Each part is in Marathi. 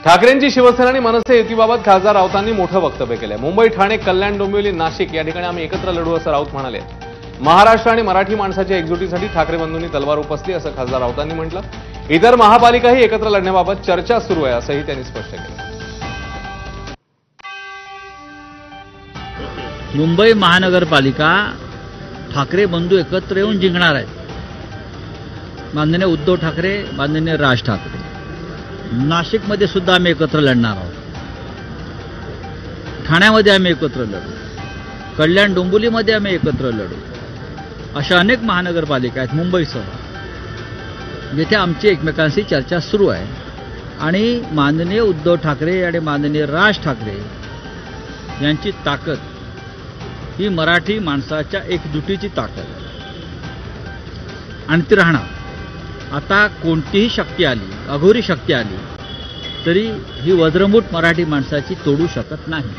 ठाकरेंची शिवसेना आणि मनसे युतीबाबत खासदार राऊतांनी मोठं वक्तव्य केलंय। मुंबई, ठाणे, कल्याण, डोंबिवली, नाशिक या ठिकाणी आम्ही एकत्र लढू असं राऊत म्हणाले। महाराष्ट्र आणि मराठी माणसाच्या एकजुटीसाठी ठाकरे बंधूंनी तलवार उपसली असं खासदार राऊतांनी म्हटलं। इतर महापालिकाही एकत्र लढण्याबाबत चर्चा सुरू आहे असंही त्यांनी स्पष्ट केलं। मुंबई महानगरपालिका ठाकरे बंधू एकत्र येऊन जिंकणार आहेत। माननीय उद्धव ठाकरे, माननीय राज ठाकरे। नाशिकमध्ये सुद्धा आम्ही एकत्र लढणार आहोत। ठाण्यामध्ये आम्ही एकत्र लढू, कल्याण डोंबिवलीमध्ये आम्ही एकत्र लढू। अशा अनेक महानगरपालिका आहेत मुंबईसह, जिथे आमची एकमेकांशी चर्चा सुरू आहे आणि माननीय उद्धव ठाकरे आणि माननीय राज ठाकरे यांची ताकद ही मराठी माणसाच्या एकजुटीची ताकद आहे आणि ती राहणार। आता कोणतीही शक्ती आली, अघोरी शक्ती आली तरी ही वज्रमूठ मराठी माणसाची तोडू शकत नाही।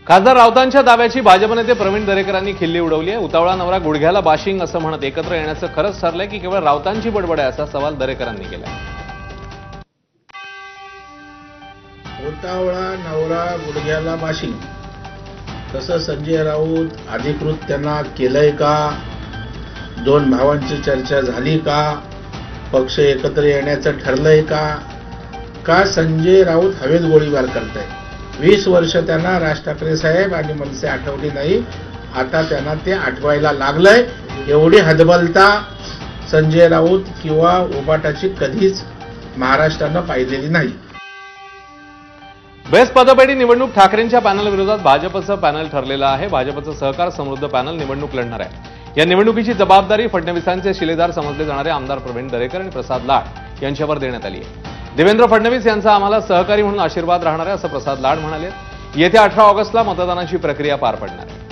खासदार राऊतांच्या दाव्याची भाजप नेते प्रवीण दरेकरांनी खिल्ली उडवली आहे। उतावळा नवरा गुडघ्याला बाशिंग असं म्हणत एकत्र येण्याचं खरंच ठरलंय की केवळ राऊतांची बडबड आहे असा सवाल दरेकरांनी केलाय। उतावळा नवरा गुडघ्याला बाशिंग, तसं संजय राऊत अधिकृत त्यांना केलंय का? दोन भावांची चर्चा झाली का? पक्ष एकत्र येण्याचं ठरलंय का? का संजय राऊत हवेत गोळीबार करताय? 20 वर्ष त्यांना राज ठाकरे साहेब आणि मनसे आठवली नाही, आता त्यांना ते आठवायला लागलंय। एवढी हतबलता संजय राऊत किंवा उबाटाची कधीच महाराष्ट्रानं पाहिलेली नाही। बेस्ट पदपेढी निवडणूक ठाकरेंच्या पॅनल विरोधात भाजपचं पॅनल ठरलेलं आहे। भाजपचं सहकार समृद्ध पॅनल निवडणूक लढणार आहे। या निवडणुकीची जबाबदारी फडणवीसांचे शिलेदार समजले जाणारे आमदार प्रवीण दरेकर आणि प्रसाद लाड यांच्यावर देण्यात आली आहे। देवेंद्र फडणवीस यांचा आम्हाला सहकारी म्हणून आशीर्वाद राहणार आहे असं प्रसाद लाड म्हणाले। येत्या 18 ऑगस्टला मतदानाची प्रक्रिया पार पडणार आहे।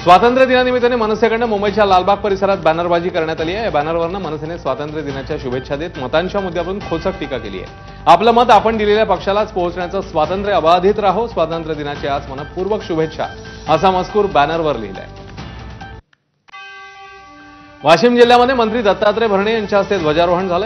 स्वातंत्र्य दिनानिमित्ताने मनसेकडनं मुंबईच्या लालबाग परिसरात बॅनरबाजी करण्यात आली आहे। या बॅनरवरनं मनसेने स्वातंत्र्य दिनाच्या शुभेच्छा देत मतांच्या मुद्द्यावरून खोचक टीका केली आहे। आपलं मत आपण दिलेल्या पक्षालाच पोहोचण्याचं स्वातंत्र्य अबाधित राहो, स्वातंत्र्य दिनाची आज मनपूर्वक शुभेच्छा असा मजकूर बॅनरवर लिहिलाय। वाशिम जिल्ह्यामध्ये मंत्री दत्तात्रय भरणे यांच्या हस्ते ध्वजारोहण झालं।